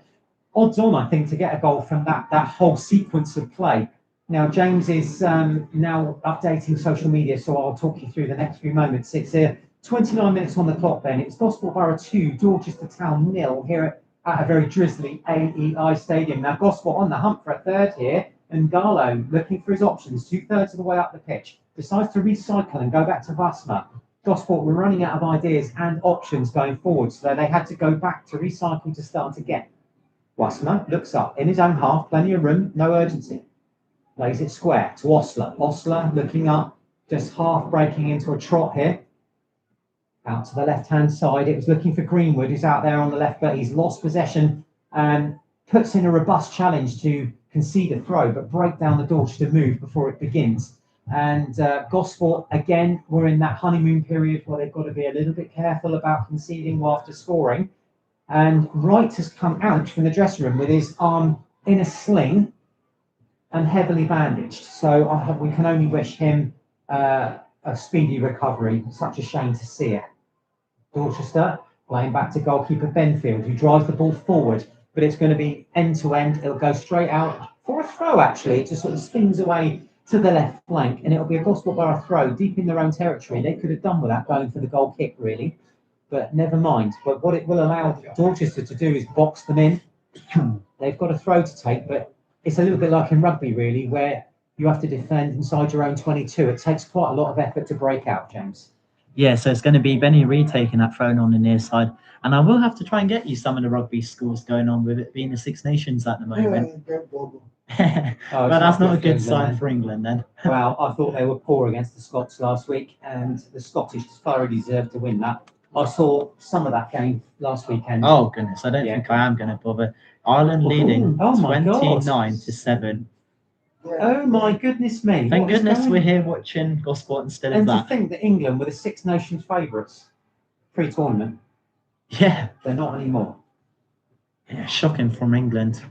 Speaker 1: odds on, I think, to get a goal from that whole sequence of play. Now, James is now updating social media, so I'll talk you through the next few moments. It's 29 minutes on the clock then. It's Gosport Borough 2, Dorchester Town 0 here at a very drizzly AEI Stadium. Now, Gosport on the hunt for a third here, and Garlow looking for his options, 2/3 of the way up the pitch, decides to recycle and go back to Wasmer. Gosport were running out of ideas and options going forward, so they had to go back to recycle to start again. Wasmer looks up in his own half, plenty of room, no urgency. Lays it square to Osler. Osler looking up, just half breaking into a trot here. Out to the left-hand side, it was looking for Greenwood, who's out there on the left, but he's lost possession and puts in a robust challenge to concede a throw, but break down the Dorchester move before it begins. And Gosport, again, we're in that honeymoon period where they've got to be a little bit careful about conceding after scoring. And Wright has come out from the dressing room with his arm in a sling and heavily bandaged. So we can only wish him a speedy recovery. Such a shame to see it. Dorchester playing back to goalkeeper Benfield, who drives the ball forward, but it's going to be end to end. It'll go straight out for a throw, actually. It just sort of spins away to the left flank, and it'll be a Gosport Borough throw deep in their own territory. They could have done with that going for the goal kick, really, but never mind. But what it will allow Dorchester to do is box them in. They've got a throw to take, but it's a little bit like in rugby, really, where you have to defend inside your own 22. It takes quite a lot of effort to break out, James.
Speaker 2: Yeah, so it's going to be Benny Reid taking that thrown on the near side. And I will have to try and get you some of the rugby scores going on with it being the Six Nations at the moment. But that's not a good sign for England then.
Speaker 1: Well, I thought they were poor against the Scots last week, and the Scottish thoroughly deserved to win that. I saw some of that game last weekend.
Speaker 2: Oh, goodness, I don't think I am going to bother. Ireland leading 29-7.
Speaker 1: Oh my goodness me.
Speaker 2: Thank goodness we're here watching Gosport instead of that.
Speaker 1: And to think that England were the Six Nations favourites. Pre-tournament,
Speaker 2: Yeah,
Speaker 1: they're not anymore.
Speaker 2: yeah, shocking from England.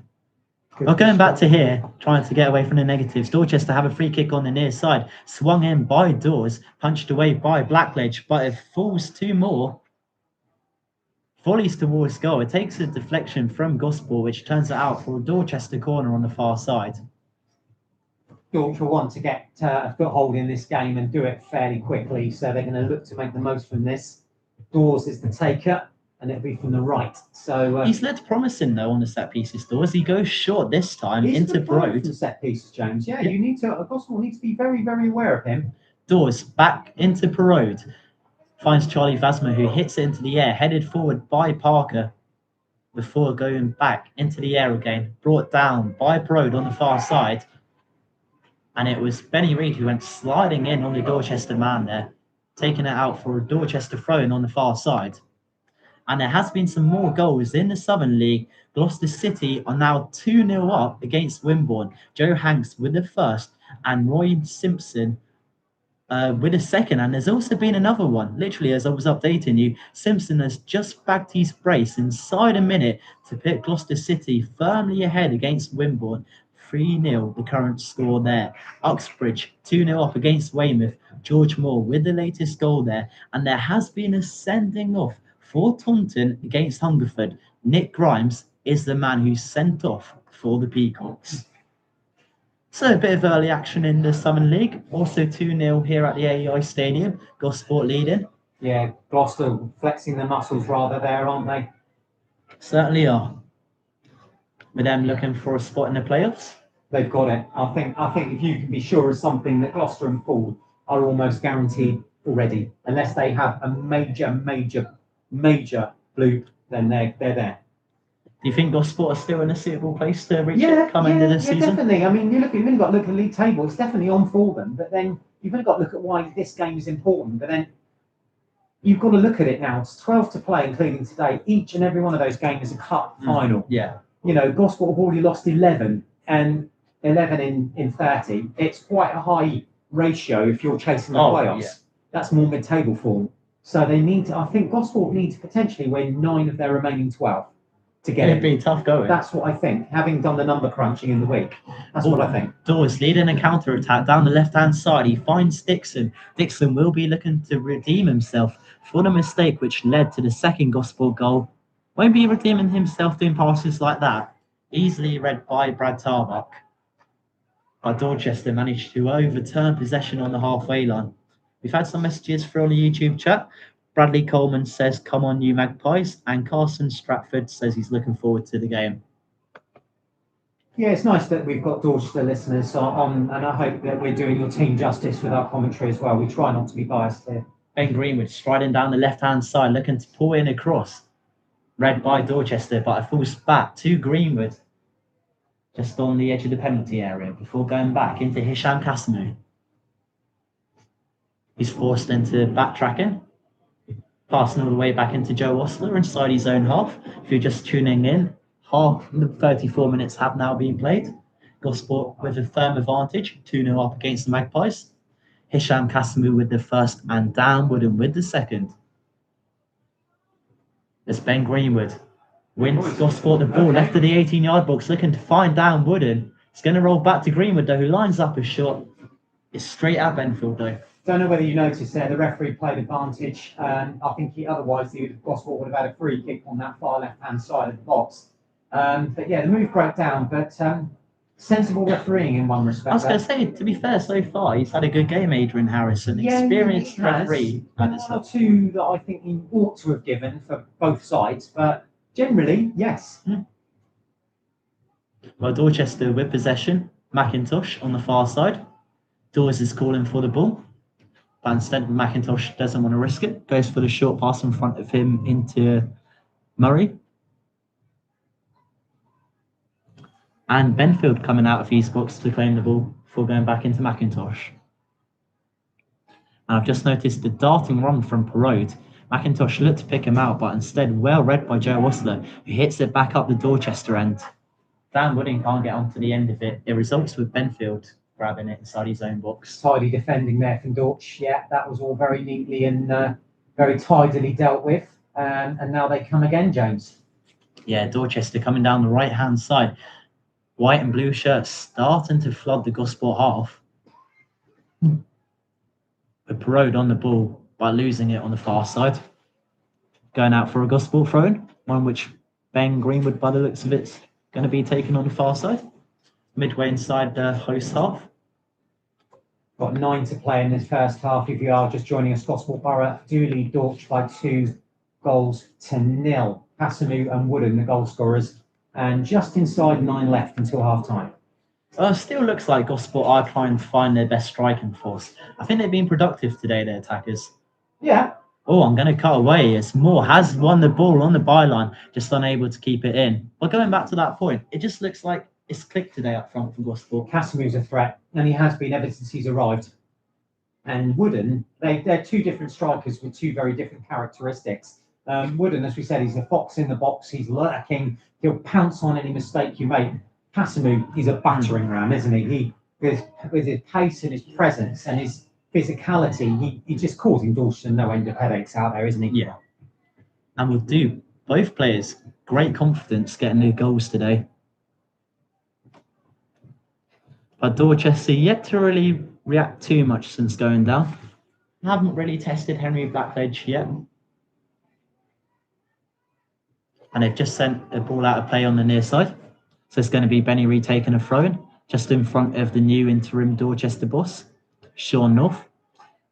Speaker 1: Good
Speaker 2: Well, going back
Speaker 1: shot.
Speaker 2: to here, trying to get away from the negatives, Dorchester have a free kick on the near side, swung in by Dawes, punched away by Blackledge, but it falls two more. Volleys towards goal. It takes a deflection from Gospel, which turns it out for a Dorchester corner on the far side.
Speaker 1: Yorkshire want to get a foothold in this game and do it fairly quickly, so they're going to look to make the most from this. Dawes is the taker, and it'll be from the right. So
Speaker 2: He's looked promising though on the set pieces, Dawes. He goes short this time
Speaker 1: he's a
Speaker 2: into
Speaker 1: good player from
Speaker 2: Broad.
Speaker 1: set pieces, James. Yeah,
Speaker 2: Yeah.
Speaker 1: you need to. Gospel needs to be very, very aware of him.
Speaker 2: Dawes back into Parode. Finds Charlie Vasma, who hits it into the air, headed forward by Parker before going back into the air again. Brought down by Parode on the far side. And it was Benny Reid who went sliding in on the Dorchester man there, taking it out for a Dorchester throw-in on the far side. And there has been some more goals in the Southern League. Gloucester City are now 2-0 up against Wimborne. Joe Hanks with the first and Roy Simpson with a second. And there's also been another one. Literally, as I was updating you, Simpson has just bagged his brace inside a minute to put Gloucester City firmly ahead against Wimborne. 3-0, the current score there. Uxbridge 2-0 up against Weymouth. George Moore with the latest goal there. And there has been a sending off for Taunton against Hungerford. Nick Grimes is the man who's sent off for the Peacocks. So a bit of early action in the Southern League. Also 2-0 here at the AEI Stadium. Gosport leading.
Speaker 1: Yeah, Gloucester flexing their muscles rather there, aren't they?
Speaker 2: Certainly are. With them looking for a spot in the playoffs.
Speaker 1: They've got it. I think if you can be sure of something, that Gloucester and Poole are almost guaranteed already, unless they have a major bloop, then they're there.
Speaker 2: Do you think Gosport are still in a suitable place to reach it come into the season?
Speaker 1: Definitely. I mean, you've only got to look at the league table. It's definitely on for them, but then you've only got to look at why this game is important. But then you've got to look at it now. It's 12 to play, including today. Each and every one of those games is a cup final.
Speaker 2: Yeah.
Speaker 1: You know, Gosport have already lost 11 and 11 in 30. It's quite a high ratio if you're chasing the playoffs.
Speaker 2: Yeah.
Speaker 1: That's more mid-table form. So they need to, I think Gosport need to potentially win 9 of their remaining 12 to get
Speaker 2: It'd be tough going.
Speaker 1: That's what I think, having done the number crunching in the week. That's what I think.
Speaker 2: Dawes leading a counter-attack down the left-hand side. He finds Dixon. Dixon will be looking to redeem himself for the mistake which led to the second Gosport goal. Won't be redeeming himself doing passes like that. Easily read by Brad Tarbuck. But Dorchester managed to overturn possession on the halfway line. We've had some messages through on the YouTube chat. Bradley Coleman says, "Come on, you Magpies." And Carson Stratford says he's looking forward to the game.
Speaker 1: Yeah, it's nice that we've got Dorchester listeners on, and I hope that we're doing your team justice with our commentary as well. We try not to be biased here.
Speaker 2: Ben Greenwood striding down the left-hand side, looking to pull in a cross. Read by Dorchester, but a false back to Greenwood. Just on the edge of the penalty area before going back into Hisham Kasimu. He's forced into backtracking. Passing all the way back into Joe Ostler inside his own half. If you're just tuning in, half the 34 minutes have now been played. Gosport with a firm advantage, 2-0 up against the Magpies. Hisham Kasimu with the first and Dan Wooden with the second. It's Ben Greenwood. Wins Gosport the ball left of the 18-yard box, looking to find Dan Wooden. It's going to roll back to Greenwood though, who lines up a shot. It's straight at Benfield though.
Speaker 1: Don't know whether you noticed there, the referee played advantage. I think otherwise the Gosport would have had a free kick on that far left-hand side of the box. But yeah, the move broke down, but sensible refereeing in one respect.
Speaker 2: I was going to say, to be fair, so far he's had a good game, Adrian Harrison. Experienced referee.
Speaker 1: One or two that I think he ought to have given for both sides, but generally, yes.
Speaker 2: Well, Dorchester with possession. McIntosh on the far side. Dawes is calling for the ball. But instead, McIntosh doesn't want to risk it. Goes for the short pass in front of him into Murray. And Benfield coming out of his box to claim the ball before going back into McIntosh. And I've just noticed the darting run from Parode. McIntosh looked to pick him out, but instead well read by Joe Ostler, who hits it back up the Dorchester end. Dan Wooding can't get onto the end of it. It results with Benfield grabbing it inside his own box.
Speaker 1: Tidy defending there from Dorch. Yeah, that was all very neatly and very tidily dealt with. And now they come again, James.
Speaker 2: Yeah, Dorchester coming down the right-hand side. White and blue shirts starting to flood the Gosport half. With Parode on the ball by losing it on the far side. Going out for a Gosport throw-in, one which Ben Greenwood, by the looks of it's going to be taken on the far side. Midway inside the host half.
Speaker 1: Got 9 to play in this first half. If you are just joining us, Gosport Borough do lead Dorch by 2 goals to 0. Hassamu and Wooden, the goal scorers, and just inside 9 left until half time.
Speaker 2: Still looks like Gosport are trying to find their best striking force. I think they've been productive today, their attackers.
Speaker 1: Yeah.
Speaker 2: Oh, I'm going to cut away as Moore has won the ball on the byline, just unable to keep it in. But going back to that point, it just looks like it's clicked today up front for Gosport.
Speaker 1: Hassamu's a threat, and he has been ever since he's arrived. And Wooden, they're 2 different strikers with 2 very different characteristics. Wooden, as we said, he's a fox in the box. He's lurking. He'll pounce on any mistake you make. Hassamu, he's a battering ram, isn't he? He with his pace and his presence and his physicality, he's just causing Dorchester no end of headaches out there, isn't he?
Speaker 2: Yeah. And will do. Both players, great confidence getting their goals today. But Dorchester yet to really react too much since going down. Haven't really tested Henry Blackledge yet. And they've just sent a ball out of play on the near side. So it's going to be Benny Reid taking a throw-in, just in front of the new interim Dorchester boss, Sean North.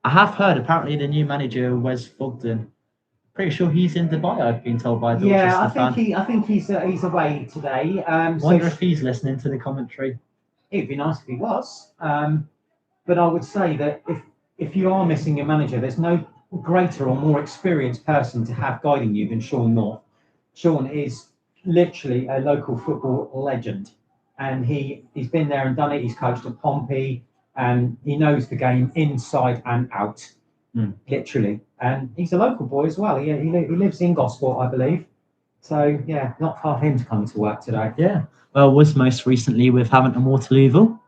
Speaker 2: I have heard apparently the new manager, Wes Fogden, pretty sure he's in Dubai, I've been told by a Dorchester fan.
Speaker 1: I think he's away today.
Speaker 2: Wonder if he's listening to the commentary.
Speaker 1: It'd be nice if he was. But I would say that if you are missing your manager, there's no greater or more experienced person to have guiding you than Sean North. Sean is literally a local football legend, and he's been there and done it. He's coached at Pompey, and he knows the game inside and out, literally. And he's a local boy as well. He lives in Gosport, I believe. So yeah, not far for him to come to work today.
Speaker 2: Yeah, well, was most recently with Hampton Waterlooville.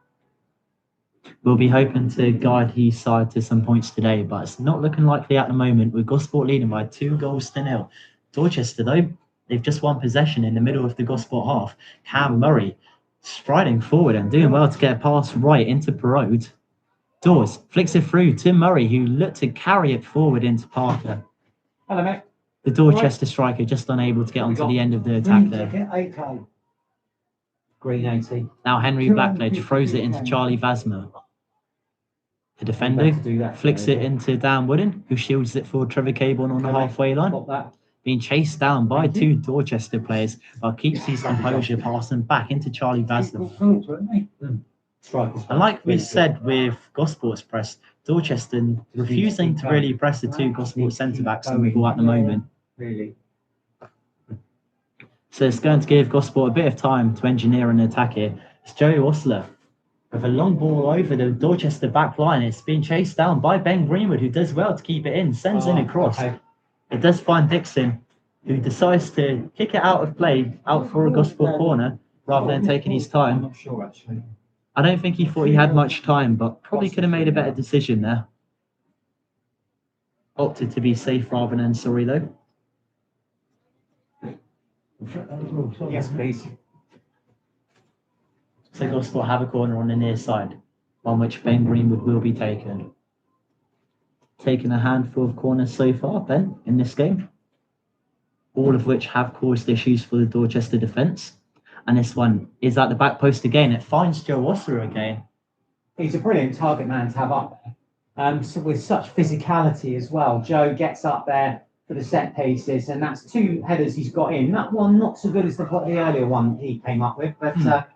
Speaker 2: We'll be hoping to guide his side to some points today, but it's not looking likely at the moment, with Gosport leading by 2 goals to 0. Dorchester, though, they've just won possession in the middle of the Gosport half. Cam Murray striding forward and doing well to get a pass right into Parode. Dawes flicks it through to Murray, who looked to carry it forward into Parker.
Speaker 1: Hello, mate.
Speaker 2: The Dorchester striker just unable to get onto the end of the attack there.
Speaker 1: Green 80.
Speaker 2: Now Henry Blackledge throws it into Charlie Vasmer. The defender flicks it into Dan Wooden, who shields it for Trevor Caborn on the halfway line. Being chased down by 2 Dorchester players, but keeps his composure, passing back into Charlie Vasmer. And like we said with Gosport's press, Dorchester refusing to really press the 2 Gosport centre-backs on the ball at the moment.
Speaker 1: Really.
Speaker 2: So it's going to give Gosport a bit of time to engineer an attack here. It's Joey Osler with a long ball over the Dorchester back line. It's being chased down by Ben Greenwood, who does well to keep it in, sends in a cross. Okay. It does find Dixon, who decides to kick it out of play, out for a Gosport corner, rather than taking his time.
Speaker 1: I'm not sure, actually.
Speaker 2: I don't think he thought he had much time, but probably could have made a better decision there. Opted to be safe rather than sorry, though.
Speaker 1: Yes, please.
Speaker 2: So Gosport have a corner on the near side, on which Ben Greenwood will be taken. Taken a handful of corners so far, Ben, in this game, all of which have caused issues for the Dorchester defence. And this one is at the back post again. It finds Joe Osler again.
Speaker 1: He's a brilliant target man to have up there. So with such physicality as well. Joe gets up there for the set pieces, and that's 2 headers he's got in. That one not so good as the earlier one he came up with, but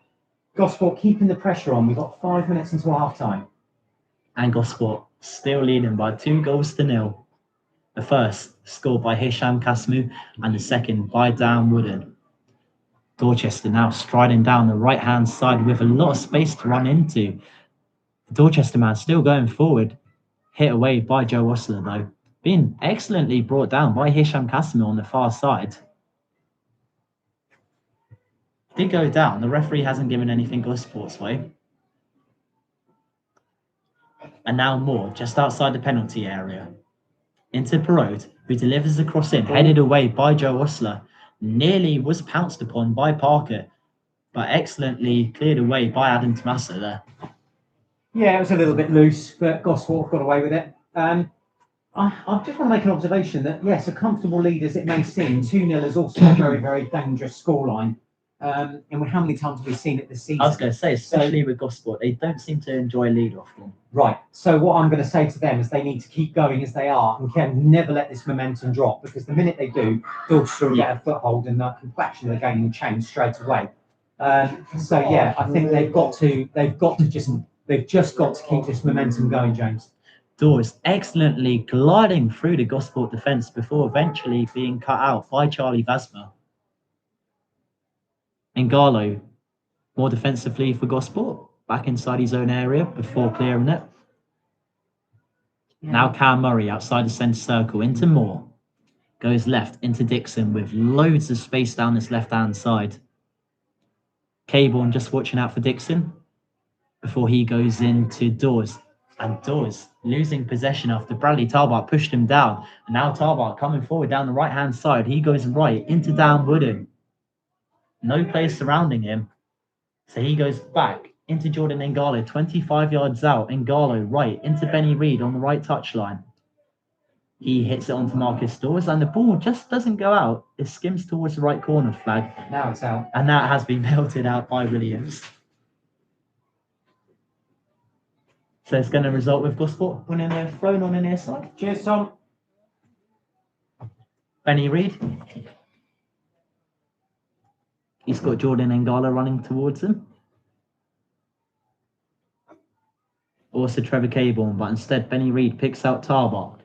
Speaker 1: Gosport keeping the pressure on. We've got 5 minutes until half time.
Speaker 2: And Gosport still leading by 2 goals to 0. The first scored by Hisham Kasmu and the second by Dan Wooden. Dorchester now striding down the right-hand side with a lot of space to run into. The Dorchester man still going forward. Hit away by Joe Osler, though. Being excellently brought down by Hisham Kasmu on the far side. Did go down. The referee hasn't given anything Gosport's way. And now Moore, just outside the penalty area. into Perot, who delivers the cross in, headed away by Joe Osler. Nearly was pounced upon by Parker, but excellently cleared away by Adam Tommaso there.
Speaker 1: Yeah, it was a little bit loose, but Gosport got away with it. I just want to make an observation that, yes, a comfortable lead as it may seem, 2-0 is also a very, very dangerous scoreline. And how many times have we seen it this season?
Speaker 2: I was going to say, especially with Gosport, they don't seem to enjoy lead often.
Speaker 1: Right. So what I'm going to say to them is they need to keep going as they are and can never let this momentum drop, because the minute they do, Dorchester will get a foothold and the complexion of the game will change straight away. So yeah, I think they've just got to keep this momentum going, James.
Speaker 2: Dawes excellently gliding through the Gosport defence before eventually being cut out by Charlie Vasmer. Ngalo more defensively for Gosport, back inside his own area before clearing it. Yeah. Now Cam Murray outside the centre circle into Moore. Goes left into Dixon with loads of space down this left-hand side. Caborn just watching out for Dixon before he goes into Dawes. And Dawes losing possession after Bradley Tarbart pushed him down. And now Tarbart coming forward down the right-hand side. He goes right into Dan Wooden. No players surrounding him. So he goes back into Jordan Ngalo, 25 yards out. Ngalo right into Benny Reid on the right touchline. He hits it onto Marcus Dawes, and the ball just doesn't go out. It skims towards the right corner flag.
Speaker 1: Now it's out.
Speaker 2: And that has been belted out by Williams. So it's going to result with Gosport winning a thrown on the near side.
Speaker 1: Cheers, Tom.
Speaker 2: Benny Reid. He's got Jordan Ngalo running towards him. Also Trevor Caborn, but instead Benny Reid picks out Tarbart.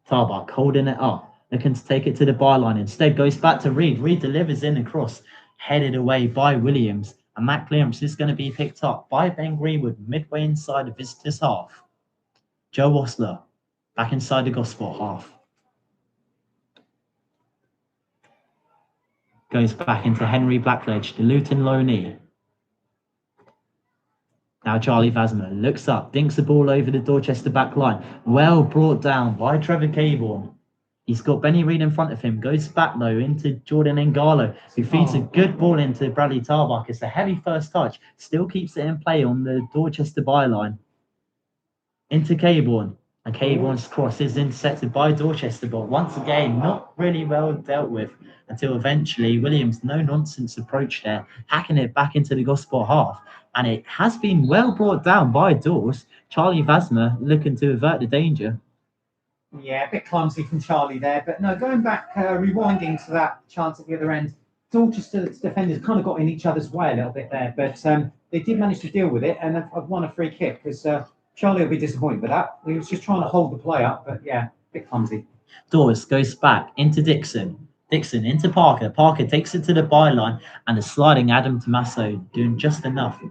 Speaker 2: Tarbart holding it up, looking to take it to the byline. Instead goes back to Reid. Reid delivers in across, headed away by Williams. And that clearance is going to be picked up by Ben Greenwood midway inside the visitors' half. Joe Osler back inside the Gosport half. Goes back into Henry Blackledge, the Luton loanee. Now Charlie Vasmer looks up, dinks the ball over the Dorchester back line. Well brought down by Trevor Caborn. He's got Benny Reid in front of him. Goes back though into Jordan Ngalo, who feeds a good ball into Bradley Tarbach. It's a heavy first touch. Still keeps it in play on the Dorchester byline. Into Caborn. And Caborn's cross is intercepted by Dorchester, but once again, not really well dealt with until eventually Williams' no-nonsense approach there, hacking it back into the Gosport half. And it has been well brought down by Dawes. Charlie Vasmer looking to avert the danger.
Speaker 1: Yeah, a bit clumsy from Charlie there. But no, going back, rewinding to that chance at the other end, Dorchester's defenders kind of got in each other's way a little bit there. But they did manage to deal with it, and I've won a free kick because Charlie will be disappointed with that. He was just trying to hold the play up, but yeah, a bit clumsy.
Speaker 2: Dawes goes back into Dixon. Dixon into Parker. Parker takes it to the byline, and the sliding Adam Tommaso doing just enough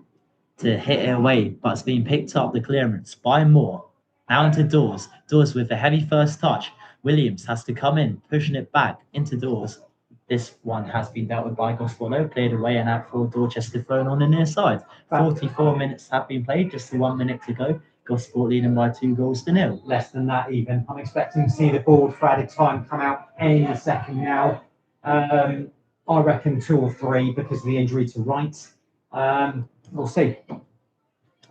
Speaker 2: to hit it away, but it's being picked up the clearance by Moore. Now into Dawes. Dawes with a heavy first touch. Williams has to come in, pushing it back into Dawes. This one has been dealt with by Gosport, cleared away and out for Dorchester thrown on the near side. 44 minutes have been played, just 1 minute to go. Gosport leading by 2-0.
Speaker 1: Less than that even. I'm expecting to see the board for added time come out any second now. I reckon 2 or 3 because of the injury to Wright. We'll see.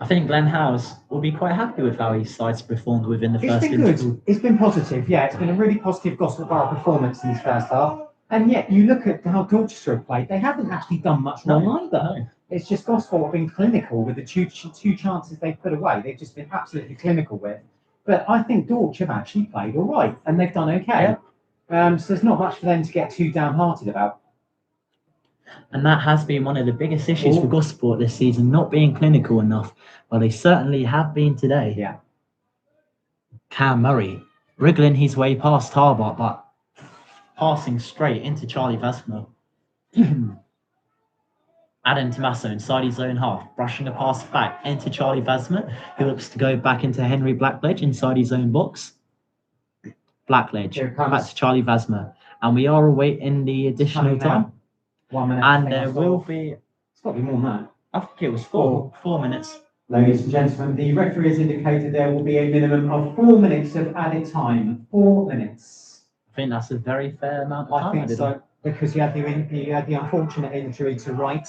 Speaker 2: I think Glenn Howes will be quite happy with how his side's performed within the first
Speaker 1: interval. It's been good. It's been positive. Yeah, it's been a really positive Gosport Borough performance in this first half. And yet, you look at how Dorchester have played, they haven't actually done much wrong either. No. It's just Gosport have been clinical with the two chances they've put away. They've just been absolutely clinical with. But I think Dorch have actually played all right, and they've done okay. Yeah. So there's not much for them to get too downhearted about.
Speaker 2: And that has been one of the biggest issues for Gosport this season, not being clinical enough. Well, they certainly have been today.
Speaker 1: Yeah.
Speaker 2: Cam Murray wriggling his way past Tarbart, but passing straight into Charlie Vasmer. Adam Tommaso inside his own half, brushing a pass back into Charlie Vasmer, who looks to go back into Henry Blackledge inside his own box. Blackledge back to Charlie Vasmer. And we are awaiting the additional time.
Speaker 1: 1 minute.
Speaker 2: And there will be...
Speaker 1: It's got to be more than that.
Speaker 2: I think it was four minutes.
Speaker 1: Ladies and gentlemen, the referee has indicated there will be a minimum of 4 minutes of added time. 4 minutes.
Speaker 2: I think that's a very fair amount of
Speaker 1: I
Speaker 2: time.
Speaker 1: think so, because he had the unfortunate injury to Wright.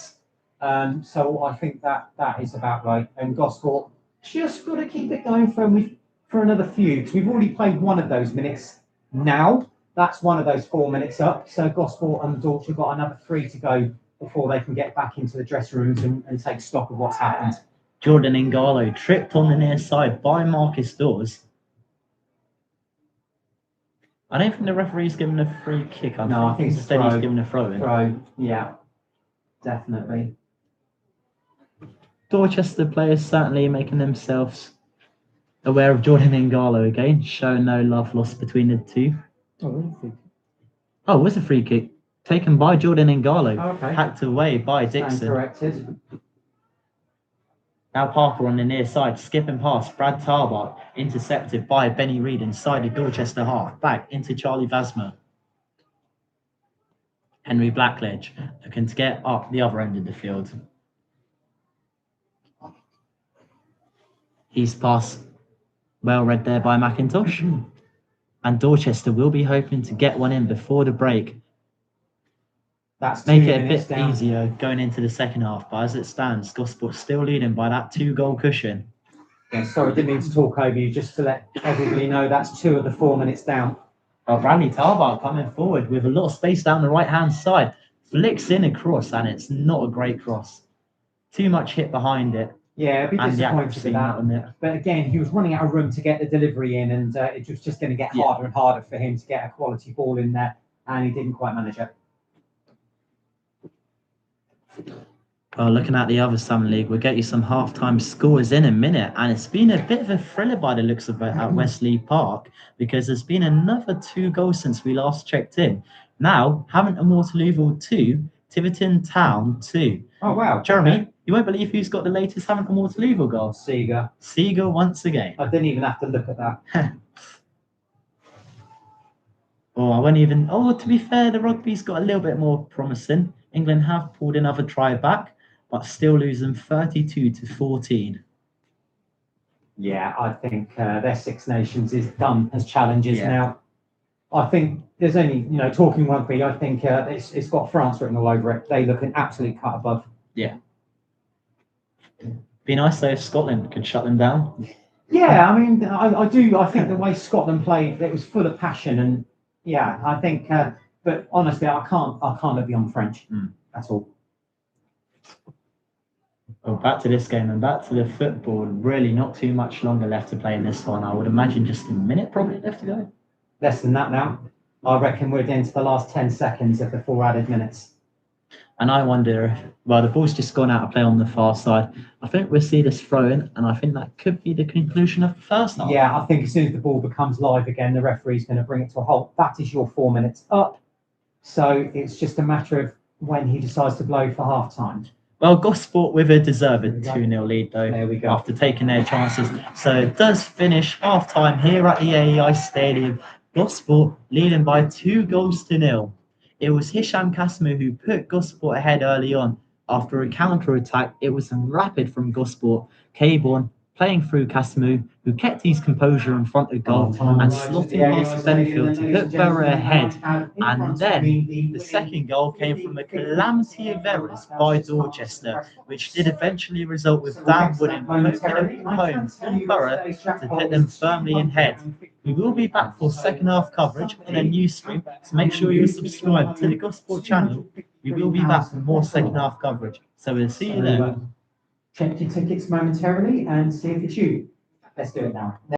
Speaker 1: So I think that is about right. And Gosport just got to keep it going for another few, because we've already played one of those minutes now. That's one of those 4 minutes up. So Gosport and Dorchester got another 3 to go before they can get back into the dressing rooms and take stock of what's happened.
Speaker 2: Jordan Ingalo tripped on the near side by Marcus Dawes. I don't think the referee's given a free kick.
Speaker 1: I think
Speaker 2: instead he's given a throw in.
Speaker 1: Throw, yeah, definitely.
Speaker 2: Dorchester players certainly making themselves aware of Jordan Ingalo again, showing no love lost between the two. Oh, it was a free kick taken by Jordan Ingalo, hacked away by Dixon.
Speaker 1: Corrected.
Speaker 2: Now Parker on the near side, skipping past Brad Tarbart, intercepted by Benny Reid inside the Dorchester half, back into Charlie Vasmer. Henry Blackledge looking to get up the other end of the field. He's passed well read there by McIntosh. And Dorchester will be hoping to get one in before the break.
Speaker 1: That's
Speaker 2: make it a bit easier going into the second half, but as it stands, Gosport still leading by that 2-goal cushion.
Speaker 1: Yeah, sorry, didn't mean to talk over you, just to let everybody know that's 2 of the 4 minutes down.
Speaker 2: Bradley Tarbart coming forward with a lot of space down the right-hand side. Flicks in a cross, and it's not a great cross. Too much hit behind it.
Speaker 1: Yeah, a bit disappointed with that. But again, he was running out of room to get the delivery in, and it was just going to get harder and harder for him to get a quality ball in there, and he didn't quite manage it.
Speaker 2: Well, looking at the other Southern League, we'll get you some half-time scores in a minute, and it's been a bit of a thriller by the looks of it at Wesley Park, because there's been another 2 goals since we last checked in. Now, Hammond Waterlooville 2, Tiverton Town 2.
Speaker 1: Oh, wow.
Speaker 2: Jeremy, you won't believe who's got the latest Hammond Waterlooville goal.
Speaker 1: Seeger.
Speaker 2: Seeger once again.
Speaker 1: I didn't even have to look at that.
Speaker 2: I won't even... to be fair, the rugby's got a little bit more promising. England have pulled another try back, but still losing 32-14.
Speaker 1: Yeah, I think their Six Nations is done as challenges now. I think there's only, talking rugby, I think it's got France written all over it. They look an absolute cut above.
Speaker 2: Yeah. Be nice though if Scotland could shut them down.
Speaker 1: Yeah, I mean, I do. I think the way Scotland played, it was full of passion, and yeah, I think. But honestly, I can't look beyond French. That's all.
Speaker 2: Well, back to this game and back to the football. Really, not too much longer left to play in this one. I would imagine just a minute probably left to go.
Speaker 1: Less than that now. I reckon we're into the last 10 seconds of the 4 added minutes.
Speaker 2: And I wonder if, the ball's just gone out of play on the far side. I think we'll see this throw in, and I think that could be the conclusion of the first half.
Speaker 1: Yeah, I think as soon as the ball becomes live again, the referee's going to bring it to a halt. That is your 4 minutes up. So it's just a matter of when he decides to blow for half time.
Speaker 2: Well, Gosport with a deserved 2-0 lead, though,
Speaker 1: there we go.
Speaker 2: After taking their chances. So it does finish half time here at the AEI Stadium. Gosport leading by 2-0. It was Hisham Kasmu who put Gosport ahead early on. After a counter-attack, it was rapid from Gosport. Caborn playing through Kasmu, who kept his composure in front of goal and slotting past Benfield to put Borough ahead. And then the second goal came from a calamity of errors by Dorchester, which did eventually result with Dan Wooden poking a home for Borough to put them firmly in head. We will be back for second half coverage on a news stream, so make sure you're subscribed to the Gosport channel. We will be back for more second half coverage. So we'll see you then.
Speaker 1: Check your tickets momentarily and see if it's you. Let's do it now.